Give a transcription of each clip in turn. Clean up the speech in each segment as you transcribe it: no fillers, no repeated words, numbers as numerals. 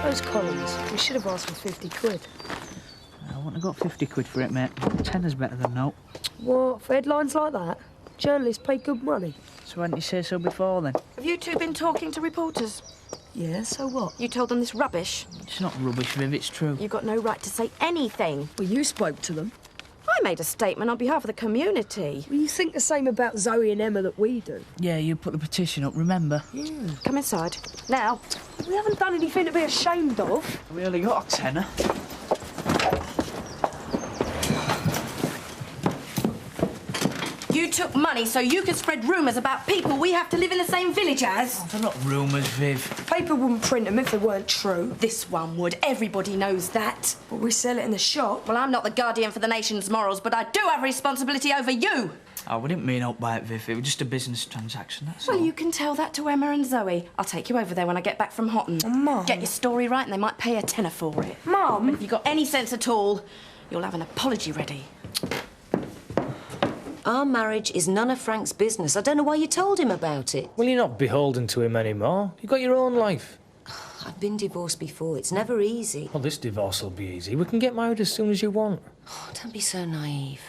Those columns, we should have asked for 50 quid. I wouldn't have got 50 quid for it, mate. Tenner's better than no. What, for headlines like that? Journalists pay good money. So why didn't you say so before, then? Have you two been talking to reporters? Yeah, so what? You told them this rubbish? It's not rubbish, Viv, it's true. You've got no right to say anything. Well, you spoke to them. I made a statement on behalf of the community. Well, you think the same about Zoe and Emma that we do. Yeah, you put the petition up, remember? Yeah. Come inside. Now. We haven't done anything to be ashamed of. We only got a tenner. You took money so you could spread rumours about people we have to live in the same village as. Oh, they're not rumours, Viv. Paper wouldn't print them if they weren't true. This one would. Everybody knows that. But we sell it in the shop. Well, I'm not the guardian for the nation's morals, but I do have a responsibility over you. Oh, we didn't mean up by it, Viv. It was just a business transaction, that's all. Well, you can tell that to Emma and Zoe. I'll take you over there when I get back from Houghton. Mum. Get your story right and they might pay a tenner for it. Mum. If you've got any sense at all, you'll have an apology ready. Our marriage is none of Frank's business. I don't know why you told him about it. Well, you're not beholden to him anymore. You've got your own life. I've been divorced before. It's never easy. Well, this divorce will be easy. We can get married as soon as you want. Oh, don't be so naive.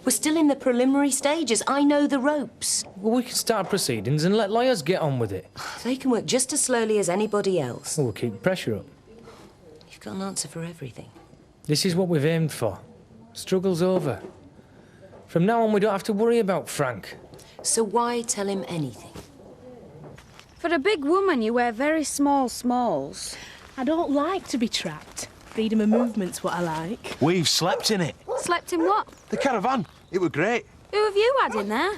We're still in the preliminary stages. I know the ropes. Well, we can start proceedings and let lawyers get on with it. They can work just as slowly as anybody else. Well, we'll keep the pressure up. You've got an answer for everything. This is what we've aimed for. Struggle's over. From now on, we don't have to worry about Frank. So why tell him anything? For a big woman, you wear very small smalls. I don't like to be trapped. Freedom of movement's what I like. We've slept in it. Slept in what? The caravan. It was great. Who have you had in there?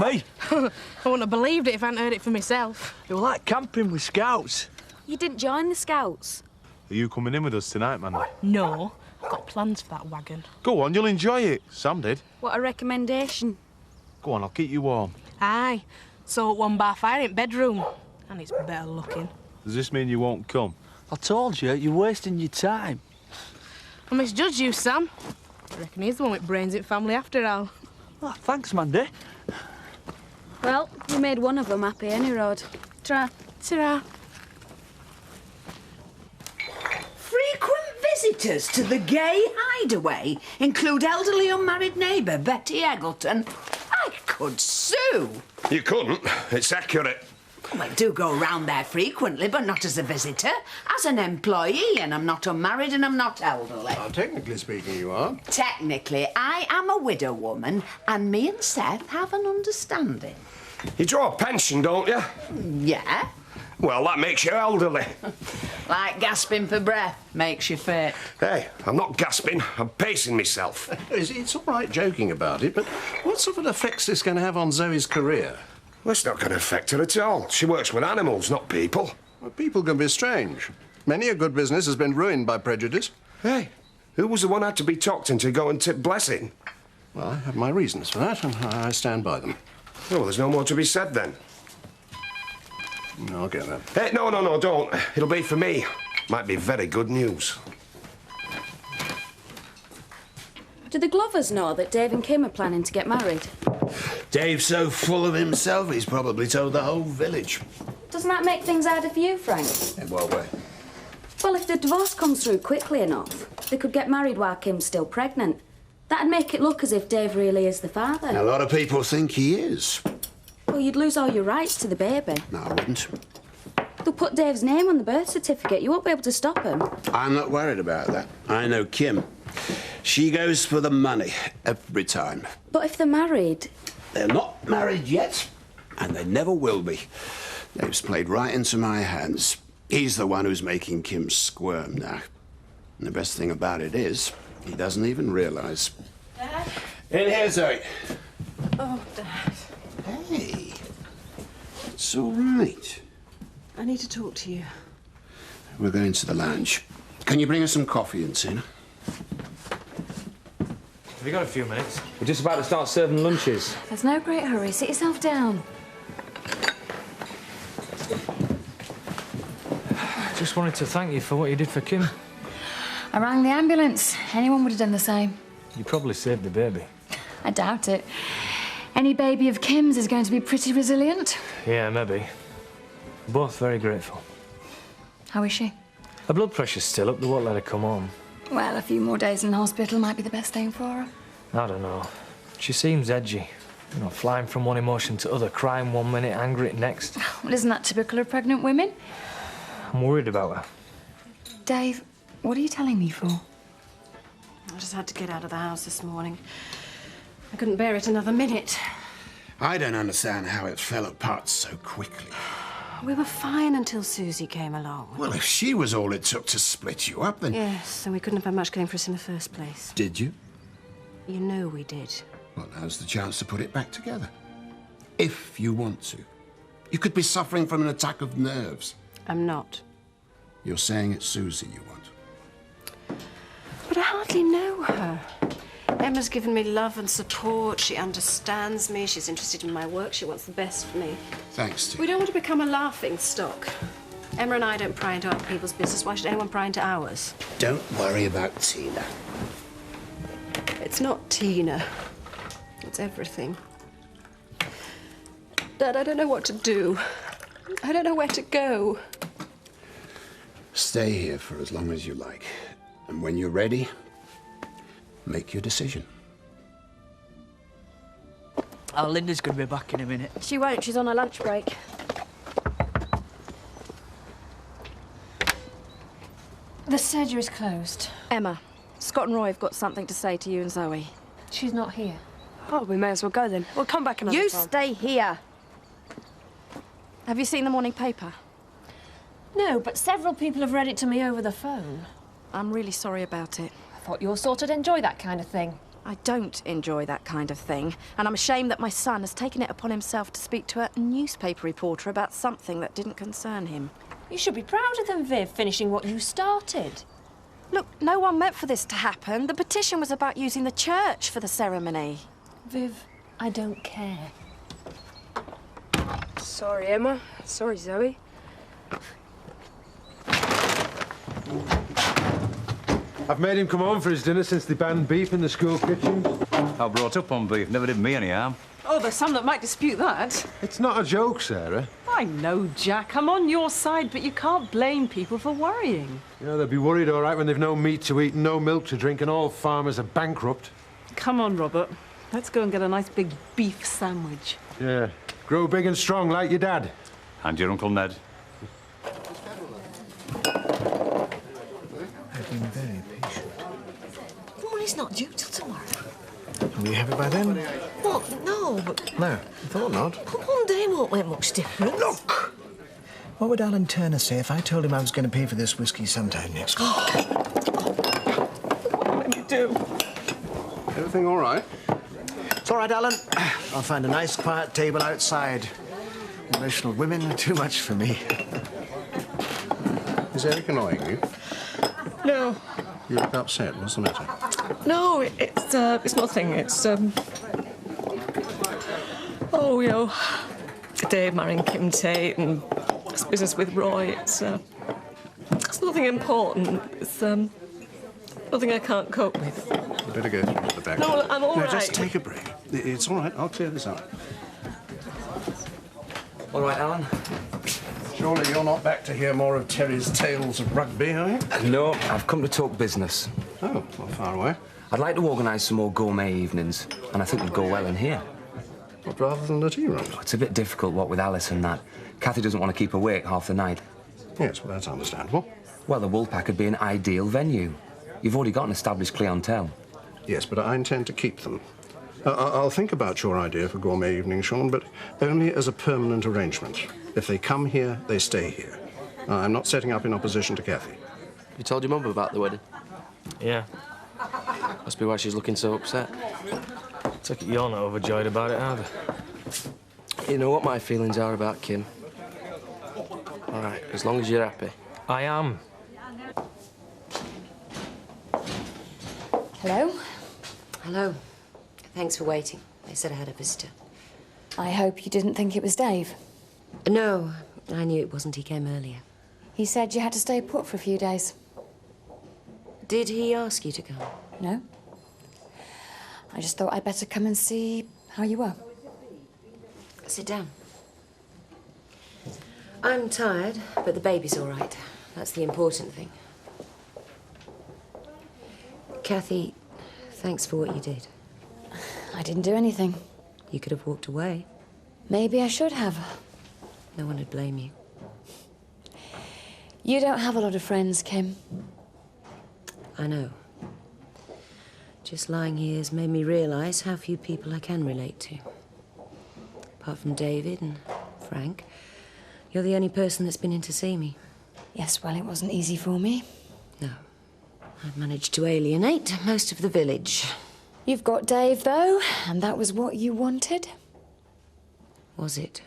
Me. I wouldn't have believed it if I hadn't heard it for myself. It was like camping with scouts. You didn't join the Scouts. Are you coming in with us tonight, Mandy? No, I've got plans for that wagon. Go on, you'll enjoy it. Sam did. What a recommendation. Go on, I'll keep you warm. Aye, so one bar fire in bedroom. And it's better looking. Does this mean you won't come? I told you, you're wasting your time. I misjudged you, Sam. I reckon he's the one with brains in family after all. Oh, thanks, Mandy. Well, you made one of them happy, any road. Tra. Ta-ra. Frequent visitors to the gay hideaway include elderly unmarried neighbour Betty Eggleton. I could sue. You couldn't. It's accurate. Well, I do go round there frequently, but not as a visitor. As an employee, and I'm not unmarried and I'm not elderly. Technically speaking, you are. Technically, I am a widow woman, and me and Seth have an understanding. You draw a pension, don't you? Yeah. Well, that makes you elderly. Like gasping for breath makes you fit. Hey, I'm not gasping. I'm pacing myself. It's all right joking about it, but what sort of effect's this going to have on Zoe's career? Well, it's not going to affect her at all. She works with animals, not people. Well, people can be strange. Many a good business has been ruined by prejudice. Hey, who was the one who had to be talked into go and tip Blessing? Well, I have my reasons for that, and I stand by them. Oh, well, there's no more to be said, then. No, I'll get that. Hey, no, don't. It'll be for me. Might be very good news. Do the Glovers know that Dave and Kim are planning to get married? Dave's so full of himself, he's probably told the whole village. Doesn't that make things harder for you, Frank? In what way? Well, if the divorce comes through quickly enough, they could get married while Kim's still pregnant. That'd make it look as if Dave really is the father. A lot of people think he is. Well, you'd lose all your rights to the baby. No, I wouldn't. They'll put Dave's name on the birth certificate. You won't be able to stop him. I'm not worried about that. I know Kim. She goes for the money every time. But if they're married... They're not married yet, and they never will be. Dave's played right into my hands. He's the one who's making Kim squirm now. And the best thing about it is, he doesn't even realise. Dad? In here, Zoe. Oh, Dad. Hey, it's all right. I need to talk to you. We're going to the lounge. Can you bring us some coffee in, Tina? Have you got a few minutes? We're just about to start serving lunches. There's no great hurry. Sit yourself down. Just wanted to thank you for what you did for Kim. I rang the ambulance. Anyone would have done the same. You probably saved the baby. I doubt it. Any baby of Kim's is going to be pretty resilient. Yeah, maybe. Both very grateful. How is she? Her blood pressure's still up. They won't let her come home. Well, a few more days in hospital might be the best thing for her. I don't know. She seems edgy. You know, flying from one emotion to other, crying one minute, angry next. Well, isn't that typical of pregnant women? I'm worried about her. Dave, what are you telling me for? I just had to get out of the house this morning. I couldn't bear it another minute. I don't understand how it fell apart so quickly. We were fine until Susie came along. Well, if she was all it took to split you up, then... Yes, and we couldn't have had much going for us in the first place. Did you? You know we did. Well, now's the chance to put it back together. If you want to. You could be suffering from an attack of nerves. I'm not. You're saying it's Susie you want. But I hardly know her. Emma's given me love and support. She understands me. She's interested in my work. She wants the best for me. Thanks, Tina. We don't want to become a laughing stock. Emma and I don't pry into other people's business. Why should anyone pry into ours? Don't worry about Tina. It's not Tina. It's everything. Dad, I don't know what to do. I don't know where to go. Stay here for as long as you like. And when you're ready, make your decision. Oh, Linda's going to be back in a minute. She won't. She's on her lunch break. The surgery's closed. Emma, Scott and Roy have got something to say to you and Zoe. She's not here. Oh, we may as well go then. We'll come back another You time. stay here. Have you seen the morning paper? No, but several people have read it to me over the phone. I'm really sorry about it. I thought you all sort of enjoy that kind of thing. I don't enjoy that kind of thing, and I'm ashamed that my son has taken it upon himself to speak to a newspaper reporter about something that didn't concern him. You should be proud of them, Viv, finishing what you started. Look, no one meant for this to happen. The petition was about using the church for the ceremony. Viv, I don't care. Sorry, Emma. Sorry, Zoe. I've made him come home for his dinner since they banned beef in the school kitchen. I brought up on beef. Never did me any harm. Oh, there's some that might dispute that. It's not a joke, Sarah. I know, Jack. I'm on your side, but you can't blame people for worrying. You know, they'll be worried, all right, when they've no meat to eat and no milk to drink and all farmers are bankrupt. Come on, Robert. Let's go and get a nice big beef sandwich. Yeah. Grow big and strong like your dad. And your Uncle Ned. I've been very patient. Well, it's not due till tomorrow. Will you have it by then? What? No, but... No, I thought not. One day won't make much difference. Look! What would Alan Turner say if I told him I was going to pay for this whiskey sometime next week? What will you do? Everything all right? It's all right, Alan. I'll find a nice, quiet table outside. Emotional women are too much for me. Is Eric annoying you? No. You look upset. What's the matter? No, it's nothing. It's, Oh, you know, Dave marrying Kim Tate and this business with Roy. It's nothing important. It's, nothing I can't cope with. You better go to the back. No, I'm all no, right. just take a break. It's all right. I'll clear this up. All right, Alan? Surely you're not back to hear more of Terry's tales of rugby, are you? No, I've come to talk business. Oh, not far away. I'd like to organise some more gourmet evenings, and I think we'd go well in here. What, rather than the tea room? It's a bit difficult, what with Alice and that. Kathy doesn't want to keep awake half the night. Yes, well, that's understandable. Well, the Woolpack would be an ideal venue. You've already got an established clientele. Yes, but I intend to keep them. I'll think about your idea for gourmet evening, Sean, but only as a permanent arrangement. If they come here, they stay here. I'm not setting up in opposition to Kathy. You told your mum about the wedding? Yeah. Must be why she's looking so upset. Take it you're not overjoyed about it, either. You know what my feelings are about Kim. All right, as long as you're happy. I am. Hello? Hello. Thanks for waiting. They said I had a visitor. I hope you didn't think it was Dave. No, I knew it wasn't. He came earlier. He said you had to stay put for a few days. Did he ask you to come? No. I just thought I'd better come and see how you were. Sit down. I'm tired, but the baby's all right. That's the important thing. Kathy, thanks for what you did. I didn't do anything. You could have walked away. Maybe I should have. No one would blame you. You don't have a lot of friends, Kim. I know. Just lying here has made me realise how few people I can relate to. Apart from David and Frank, you're the only person that's been in to see me. Yes, well, it wasn't easy for me. No. I've managed to alienate most of the village. You've got Dave, though, and that was what you wanted. Was it?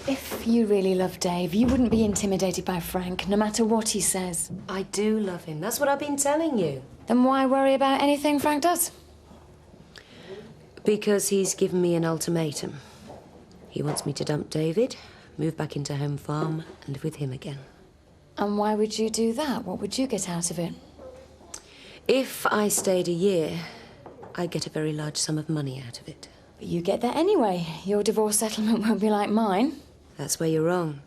If you really love Dave, you wouldn't be intimidated by Frank, no matter what he says. I do love him. That's what I've been telling you. Then why worry about anything Frank does? Because he's given me an ultimatum. He wants me to dump David, move back into Home Farm, and live with him again. And why would you do that? What would you get out of it? If I stayed a year, I'd get a very large sum of money out of it. But you get that anyway. Your divorce settlement won't be like mine. That's where you're wrong.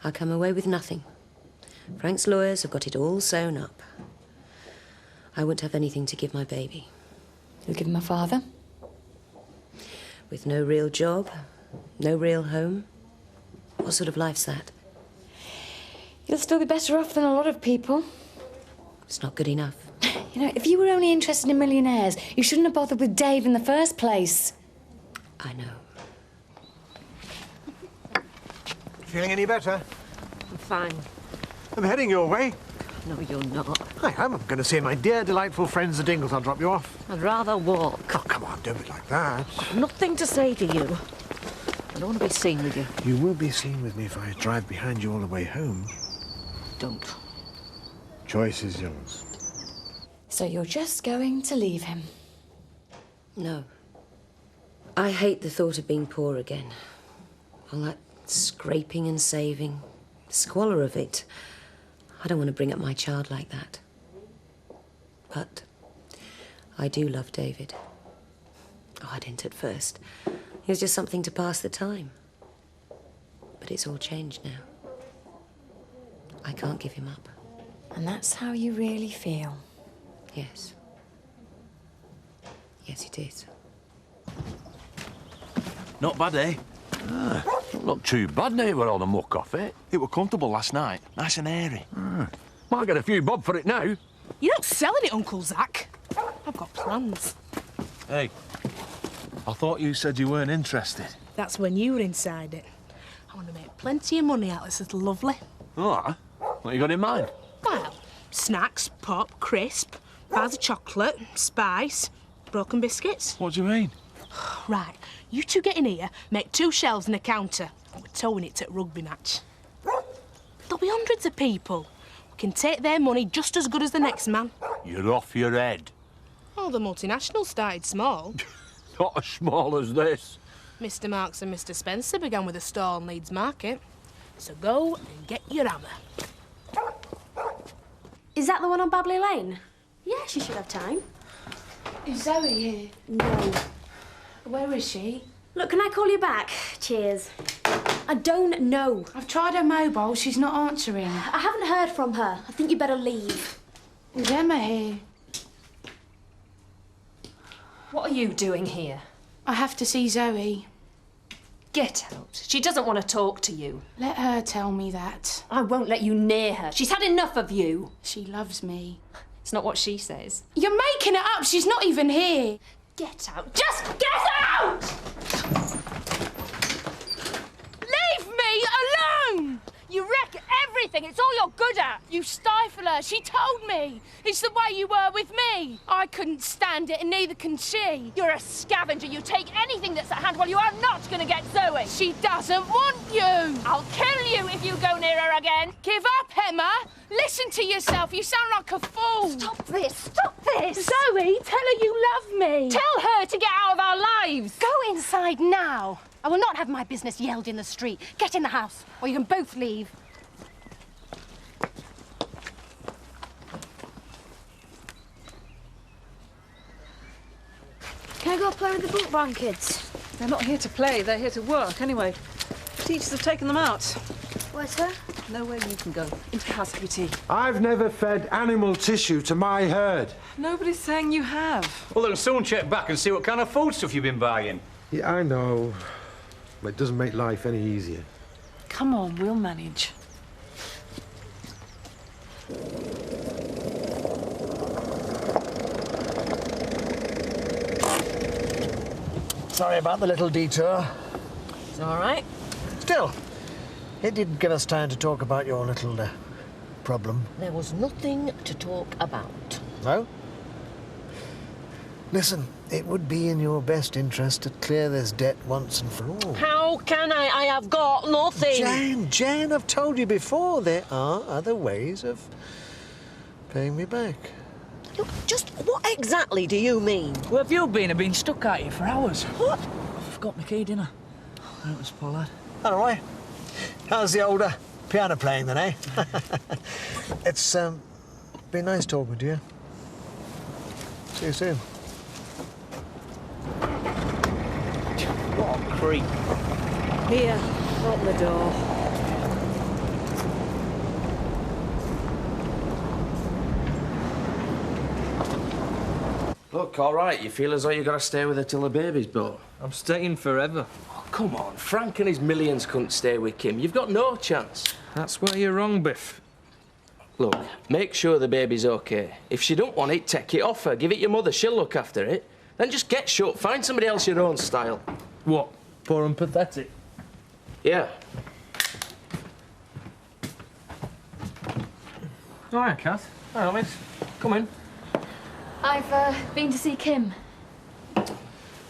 I'll come away with nothing. Frank's lawyers have got it all sewn up. I won't have anything to give my baby. You'll give him a father? With no real job, no real home. What sort of life's that? You'll still be better off than a lot of people. It's not good enough. You know, if you were only interested in millionaires, you shouldn't have bothered with Dave in the first place. I know. Feeling any better? I'm fine. I'm heading your way. No, you're not. I am. I'm going to see my dear, delightful friends, the Dingles. I'll drop you off. I'd rather walk. Oh, come on, don't be like that. I've nothing to say to you. I don't want to be seen with you. You will be seen with me if I drive behind you all the way home. Don't. Choice is yours. So you're just going to leave him? No. I hate the thought of being poor again. All that scraping and saving, the squalor of it. I don't want to bring up my child like that. But I do love David. Oh, I didn't at first. He was just something to pass the time. But it's all changed now. I can't give him up. And that's how you really feel? Yes. Yes, it is. Not bad, eh? Don't look too bad now with all the muck off it. It were comfortable last night. Nice and airy. Might get a few bob for it now. You're not selling it, Uncle Zach. I've got plans. Hey, I thought you said you weren't interested. That's when you were inside it. I want to make plenty of money out of this little lovely. Oh, what you got in mind? Well, snacks, pop, crisp, bars of chocolate, spice, broken biscuits. What do you mean? Right, you two get in here, make 2 shelves and a counter. We're towing it to a rugby match. There'll be hundreds of people. We can take their money just as good as the next man. You're off your head. Oh, the multinational started small. Not as small as this. Mr. Marks and Mr. Spencer began with a stall in Leeds Market. So go and get your hammer. Is that the one on Babley Lane? Yeah, she should have time. Is Zoe here? No. Where is she? Look, can I call you back? Cheers. I don't know. I've tried her mobile. She's not answering. I haven't heard from her. I think you better leave. Is Emma here? What are you doing here? I have to see Zoe. Get out. She doesn't want to talk to you. Let her tell me that. I won't let you near her. She's had enough of you. She loves me. It's not what she says. You're making it up. She's not even here. Get out. Just get out! Leave me alone! You wreck everything. It's all you're good at. You stifle her. She told me. It's the way you were with me. I couldn't stand it, and neither can she. You're a scavenger. You take anything that's at hand. Well, you are not going to get Zoe. She doesn't want you. I'll kill you if you go near her again. Give up, Emma. Listen. listen to yourself. You sound like a fool. Stop this! Stop this! Zoe, tell her you love me. Tell her to get out of our lives! Go inside now. I will not have my business yelled in the street. Get in the house, or you can both leave. Can I go play with the bookbarn kids? They're not here to play, they're here to work, anyway. Teachers have taken them out. Where's her? Nowhere you can go. Into the house for your tea. I've never fed animal tissue to my herd. Nobody's saying you have. Well, then soon check back and see what kind of food stuff you've been buying. Yeah, I know. But it doesn't make life any easier. Come on, we'll manage. Sorry about the little detour. It's all right. Still, it did give us time to talk about your little problem. There was nothing to talk about. No? Listen, it would be in your best interest to clear this debt once and for all. How can I? I have got nothing. Jane, I've told you before, there are other ways of paying me back. Look, just what exactly do you mean? Where have you been? I've been stuck out here for hours. What? I've got my key, didn't I? That was poor lad. All right. How's the old piano playing then, eh? It's been nice talking to you. See you soon. What a creep. Here, open the door. Look, all right, you feel as though you've got to stay with her till the baby's born. I'm staying forever. Oh, come on, Frank and his millions couldn't stay with Kim. You've got no chance. That's where you're wrong, Biff. Look, make sure the baby's okay. If she don't want it, take it off her. Give it your mother, she'll look after it. Then just get shut. Find somebody else your own style. What? Poor and pathetic? Yeah. Oh, hi, Kath. Hi, Alice. Come in. I've been to see Kim.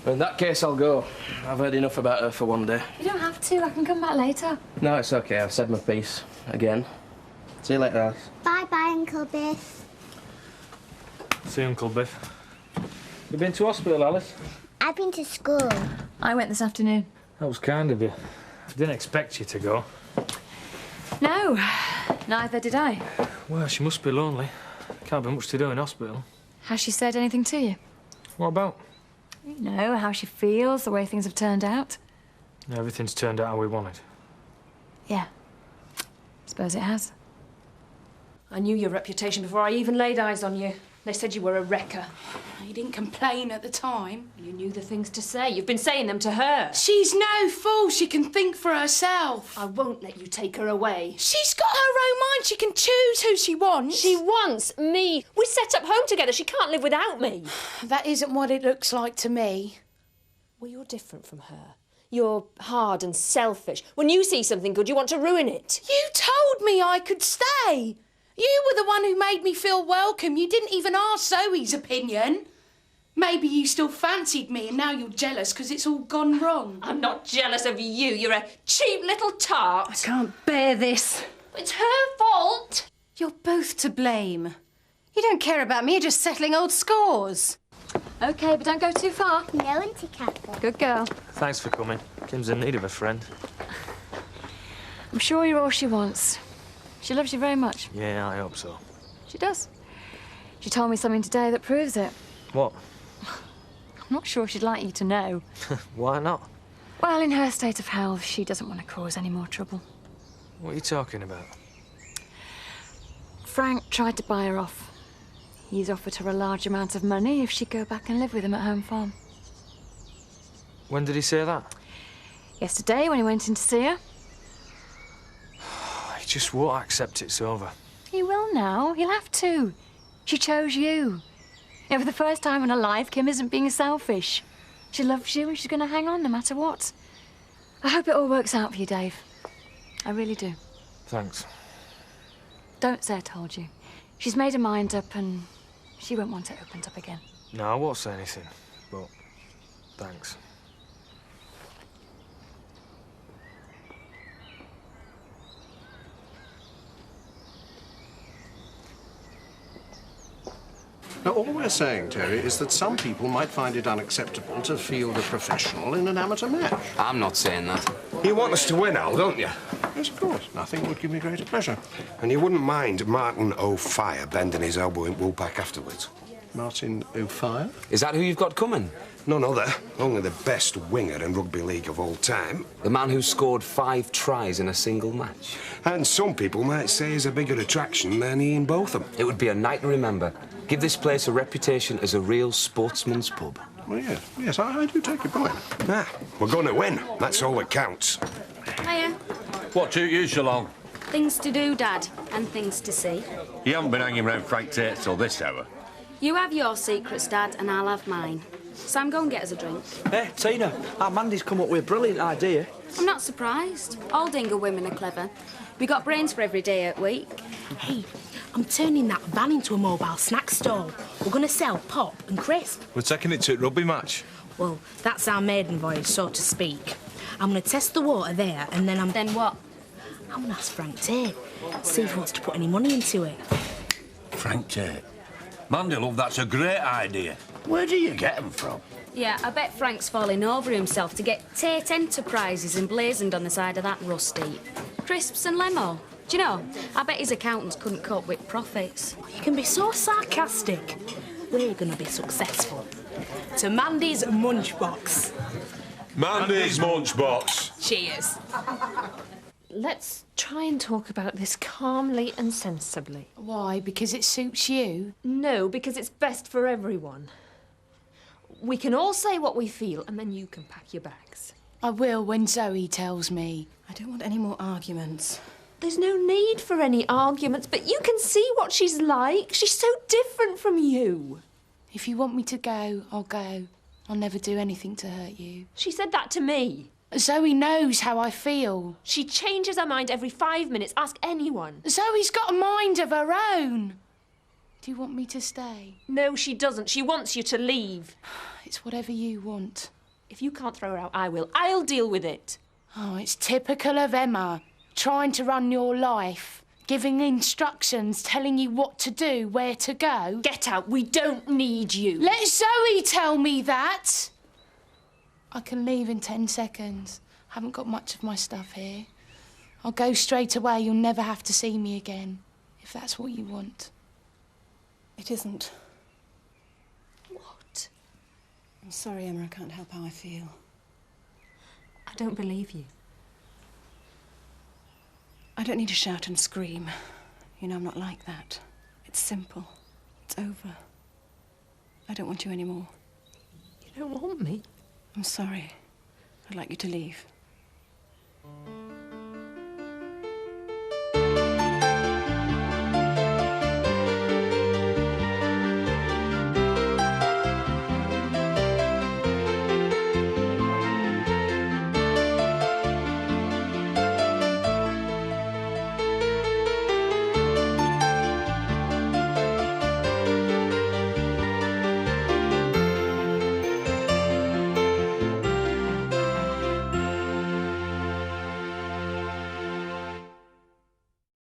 In that case, I'll go. I've heard enough about her for one day. You don't have to. I can come back later. No, it's okay. I've said my piece. Again. See you later, Alice. Bye-bye, Uncle Biff. See you, Uncle Biff. You been to hospital, Alice? I've been to school. I went this afternoon. That was kind of you. I didn't expect you to go. No, neither did I. Well, she must be lonely. Can't be much to do in hospital. Has she said anything to you? What about? You know, how she feels, the way things have turned out. Everything's turned out how we wanted. Yeah. Suppose it has. I knew your reputation before I even laid eyes on you. They said you were a wrecker. You didn't complain at the time. You knew the things to say. You've been saying them to her. She's no fool. She can think for herself. I won't let you take her away. She's got her own mind. She can choose who she wants. She wants me. We set up home together. She can't live without me. That isn't what it looks like to me. Well, you're different from her. You're hard and selfish. When you see something good, you want to ruin it. You told me I could stay. You were the one who made me feel welcome. You didn't even ask Zoe's opinion. Maybe you still fancied me and now you're jealous because it's all gone wrong. I'm not jealous of you. You're a cheap little tart. I can't bear this. It's her fault. You're both to blame. You don't care about me, you're just settling old scores. OK, but don't go too far. No, Auntie Catherine. Good girl. Thanks for coming. Kim's in need of a friend. I'm sure you're all she wants. She loves you very much. Yeah, I hope so. She does. She told me something today that proves it. What? I'm not sure she'd like you to know. Why not? Well, in her state of health, she doesn't want to cause any more trouble. What are you talking about? Frank tried to buy her off. He's offered her a large amount of money if she'd go back and live with him at home farm. When did he say that? Yesterday, when he went in to see her. He just won't accept it's over. He will now. He'll have to. She chose you. And for the first time in her life, Kim isn't being selfish. She loves you and she's going to hang on no matter what. I hope it all works out for you, Dave. I really do. Thanks. Don't say I told you. She's made her mind up and she won't want it opened up again. No, I won't say anything, but thanks. Now, all we're saying, Terry, is that some people might find it unacceptable to field a professional in an amateur match. I'm not saying that. You want us to win, Al, don't you? Yes, of course. Nothing would give me greater pleasure. And you wouldn't mind Martin O'Fire bending his elbow in Woolpack afterwards? Martin O'Fire? Is that who you've got coming? None other. Only the best winger in rugby league of all time. The man who scored 5 tries in a single match. And some people might say he's a bigger attraction than Ian Botham. It would be a night to remember. Give this place a reputation as a real sportsman's pub. Well, yes, I do take your point. Ah, we're going to win. That's all that counts. Hiya. What took you so long? Things to do, Dad, and things to see. You haven't been hanging around Frank Tate till this hour. You have your secrets, Dad, and I'll have mine. Sam, go and get us a drink. Hey, Tina, our Mandy's come up with a brilliant idea. I'm not surprised. All Dingle women are clever. We got brains for every day at week. Hey, I'm turning that van into a mobile snack stall. We're going to sell pop and crisp. We're taking it to a rugby match. Well, that's our maiden voyage, so to speak. I'm going to test the water there, and then Then what? I'm going to ask Frank Tate, see if he wants to put any money into it. Frank Tate. Mandy, love, that's a great idea. Where do you get them from? Yeah, I bet Frank's falling over himself to get Tate Enterprises emblazoned on the side of that rust heap. Crisps and lemo. Do you know, I bet his accountants couldn't cope with profits. You can be so sarcastic. We're going to be successful. To Mandy's Munchbox. Mandy's Munchbox. Cheers. Let's try and talk about this calmly and sensibly. Why? Because it suits you? No, because it's best for everyone. We can all say what we feel, and then you can pack your bags. I will when Zoe tells me. I don't want any more arguments. There's no need for any arguments, but you can see what she's like. She's so different from you. If you want me to go, I'll go. I'll never do anything to hurt you. She said that to me. Zoe knows how I feel. She changes her mind every 5 minutes. Ask anyone. Zoe's got a mind of her own. Do you want me to stay? No, she doesn't. She wants you to leave. It's whatever you want. If you can't throw her out, I will. I'll deal with it. Oh, it's typical of Emma. Trying to run your life. Giving instructions, telling you what to do, where to go. Get out. We don't need you. Let Zoe tell me that. I can leave in 10 seconds. Haven't got much of my stuff here. I'll go straight away. You'll never have to see me again, if that's what you want. It isn't. What? I'm sorry, Emma, I can't help how I feel. I don't believe you. I don't need to shout and scream. You know I'm not like that. It's simple. It's over. I don't want you anymore. You don't want me? I'm sorry. I'd like you to leave.